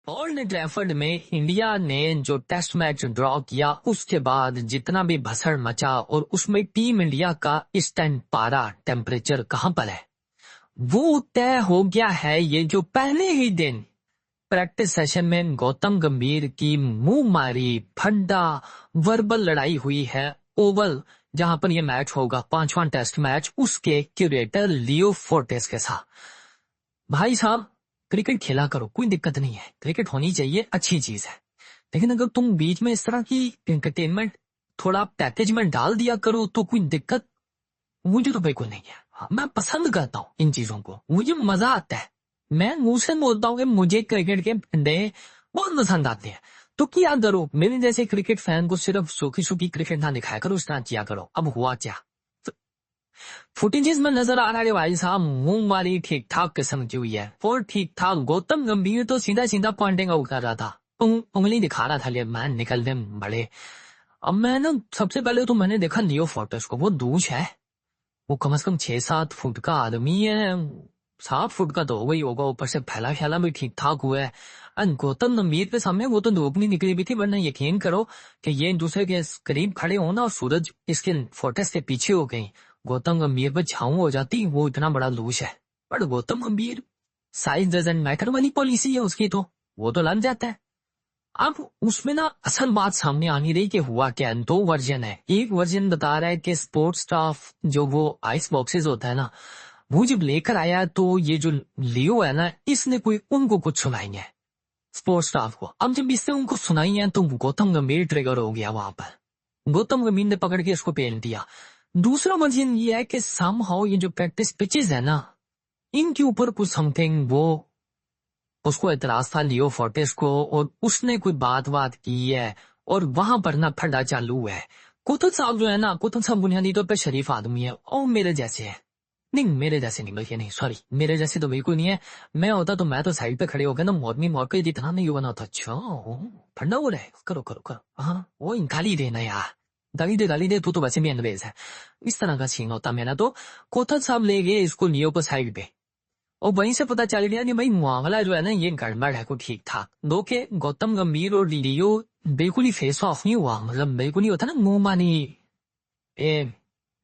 Old Trafford में India ने जो टेस्ट मैच ड्रॉ किया उसके बाद जितना भी भसड़ मचा और उसमें टीम इंडिया का इस टाइम पारा टेम्परेचर कहां पर है वो तय हो गया है। ये जो पहले ही दिन प्रैक्टिस सेशन में गौतम गंभीर की मुंह मारी फंडा वर्बल लड़ाई हुई है ओवल जहां पर यह मैच होगा पांचवां टेस्ट मैच उसके क्यूरेटर लियो फोर्टेस के साथ। भाई साहब क्रिकेट खेला करो, कोई दिक्कत नहीं है, क्रिकेट होनी चाहिए, अच्छी चीज है। लेकिन अगर तुम बीच में इस तरह की एंटरटेनमेंट थोड़ा पैकेज में डाल दिया करो तो कोई दिक्कत मुझे तो बिल्कुल नहीं है। हाँ, मैं पसंद करता हूँ इन चीजों को, मुझे मजा आता है। मैं मुंह से बोलता हूँ कि मुझे क्रिकेट के फंडे बहुत पसंद आते हैं। तो क्या करो, मेरे जैसे क्रिकेट फैन को सिर्फ सूखी सूखी क्रिकेट ना दिखाया करो, इस तरह किया करो। अब हुआ क्या, फुटेजेस में नजर आ रहा है भाई साहब मुंह वाली ठीक ठाक किस्म की हुई है और ठीक ठाक। गौतम गंभीर तो सीधा सीधा पॉइंटिंग आउट कर रहा था, उंगली दिखा रहा था ले मैं निकलने बड़े। अब मैं ना सबसे पहले तो मैंने देखा लियो फोर्टेस को, वो दूज है, वो कम से कम 6-7 फुट का आदमी है, 7 फुट का तो हो गई होगा, ऊपर से फैला फैला भी ठीक ठाक हुआ है। एंड गौतम गंभीर के सामने वो तो धूप नहीं निकली भी थी, वरना यकीन करो कि ये एक दूसरे के करीब खड़े हो ना और सूरज इसके फोर्टेस के पीछे हो गई, गौतम गंभीर पर छाऊ हो जाती। वो इतना बड़ा लूज है, पर गौतम गंभीर साइज डजंट मैटर वाली पॉलिसी है उसकी, तो वो तो लग जाता है। अब उसमें ना असल बात सामने आ नहीं रही कि हुआ क्या। 2 वर्जन है, एक वर्जन बता रहा है कि स्पोर्ट्स स्टाफ जो वो आइस बॉक्सेस होता है ना, वो जब लेकर आया तो ये जो लियो है ना इसने कोई उनको कुछ सुनाई है स्पोर्ट्स स्टाफ को। अब जब इसने उनको सुनाई है तो गौतम गंभीर ट्रिगर हो गया वहां पर, गौतम गंभीर ने पकड़ के इसको पेल दिया। दूसरा वर्जन ये है कि समहाउ ये जो प्रैक्टिस पिचेस है ना इनके ऊपर कुछ समथिंग वो उसको एतराज था लियो फोर्टेस को, और उसने कोई बात की है और वहां पर ना फड्डा चालू है। कुतुब साहब जो है ना, कुतुब साहब बुनियादी तौर पर शरीफ आदमी है और मेरे जैसे है, नहीं मेरे जैसे नहीं भैया, नहीं सॉरी मेरे जैसे तो बिल्कुल नहीं है। मैं होता तो मैं तो साइड पे खड़े हो गया ना, मौतमी मौत का इतना नहीं हुआ ना होता। अच्छा फंडा हो रहा है, करो करो करो, हाँ वो गाली देना यार, गाली दे तू तो वैसे भी एनवेज है, इस तरह का सीन होता। मैंने तो कोथत साहब ले गए इसको लियो को साइड पे और वहीं से पता चल गया कि भाई मामला जो है ना ये गड़बड़ है, को ठीक ठाक दो के गौतम गंभीर और लियो बिल्कुल ही फेस ऑफ नहीं हुआ, मतलब बिल्कुल नहीं होता ना मुंह मानी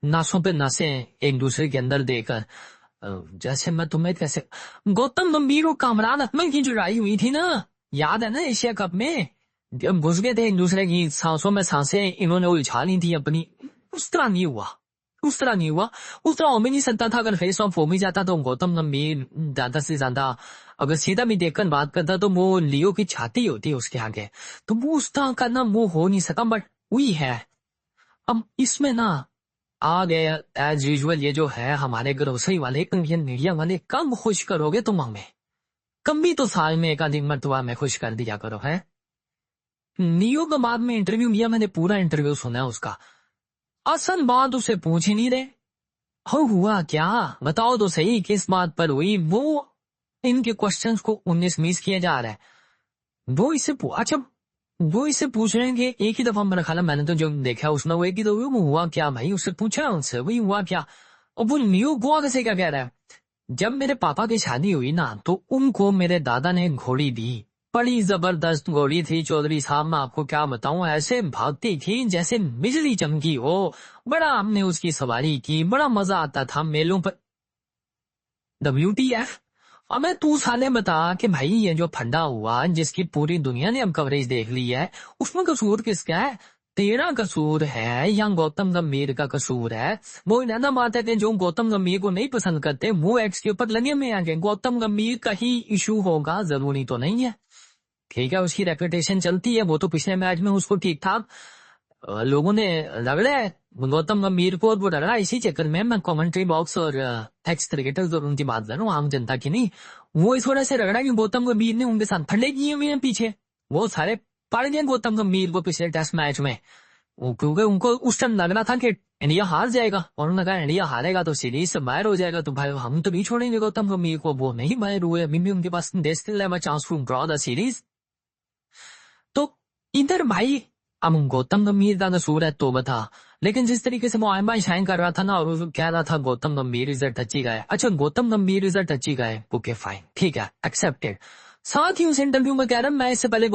नासों पे नासे एक दूसरे के अंदर देकर। जैसे मैं तुम्हें कैसे गौतम गंभीर और कामरान अकमल की जो लड़ाई हुई थी ना, याद है ना एशिया कप में, जब घुस गए थे एक दूसरे की सांसों में सांसें इन्होंने उलझा ली थी अपनी, उस तरह नहीं हुआ, उस तरह नहीं हुआ, उस तरह हो भी नहीं सकता था। अगर फेस ऑफ हो भी जाता तो गौतम गंभीर ज्यादा से ज्यादा अगर सीधा भी देखकर बात करता तो वो लियो की छाती होती उसके आगे, तो वो उस तरह का ना वो हो नहीं सका, बट हुई है। अब इसमें ना आ गए एज यूजुअल ये जो है हमारे ग्रोसरी वाले इंडियन मीडिया वाले, कब खुश करोगे तुम हमें, कम भी तो साल में एक आधी मरतबा में खुश कर दिया करो है। नियो के बाद में इंटरव्यू लिया मैंने, पूरा इंटरव्यू सुना है उसका, असल बात उसे पूछ ही नहीं रहे, हो हुआ क्या बताओ तो सही, किस बात पर हुई वो, इनके क्वेश्चंस को 19-20 किया जा रहा है। वो इससे अच्छा वो इससे पूछ रहे हैं कि एक ही दफा मेरा ख्याल है मैंने तो जो देखा उसमें वो एक ही तो वो हुआ क्या, भाई उससे पूछा उनसे वही हुआ क्या। और वो न्यू गोवा कैसे क्या कह रहा है, जब मेरे पापा की शादी हुई ना तो उनको मेरे दादा ने घोड़ी दी, बड़ी जबरदस्त घोड़ी थी चौधरी साहब, मैं आपको क्या बताऊं, ऐसे भागती थी जैसे बिजली चमकी हो, बड़ा हमने उसकी सवारी की, बड़ा मजा आता था मेलों पर। WTF। अब मैं तू साले बता कि भाई ये जो फंडा हुआ जिसकी पूरी दुनिया ने अब कवरेज देख ली है, उसमें कसूर किसका है, तेरा कसूर है या गौतम गंभीर का कसूर है। वो ज्यादा बात है कि जो गौतम गंभीर को नहीं पसंद करते वो एक्स के ऊपर लगे में आ गए, गौतम गंभीर का ही इशू होगा जरूरी तो नहीं है। ठीक है उसकी रेपुटेशन चलती है, वो तो पिछले मैच में उसको ठीक ठाक लोगों ने रगड़ा है गौतम गंभीर को, और वो रगड़ा इसी चक्कर में मैं कमेंट्री बॉक्स और एक्स क्रिकेटर्स और उनकी बात कर रहा हूँ, आम जनता की नहीं। वो इस वजह से रगड़ा कि गौतम गंभीर ने उनके साथ फंडे किए हुए हैं पीछे, वो सारे पड़ गए गौतम गंभीर को पिछले टेस्ट मैच में, क्योंकि उनको उस टाइम लग रहा था कि इंडिया हार जाएगा, और उन्होंने कहा इंडिया हारेगा तो सीरीज से बाहर हो जाएगा, तो भाई हम तो नहीं छोड़ेंगे गौतम गंभीर को, वो नहीं बाहर हुए, अभी भी उनके पास they still have a chance to draw the series. तो इधर भाई अब गौतम गंभीर का कसूर है तो बता, लेकिन जिस तरीके से वो आयमा शाइन कर रहा था ना और कह रहा था गौतम गंभीर इज अ टची गाय, अच्छा गौतम गंभीर is a टची guy, okay fine ठीक है एक्सेप्टेड, साथ ही उस इंटरव्यू में कह रहा मैं इससे पहले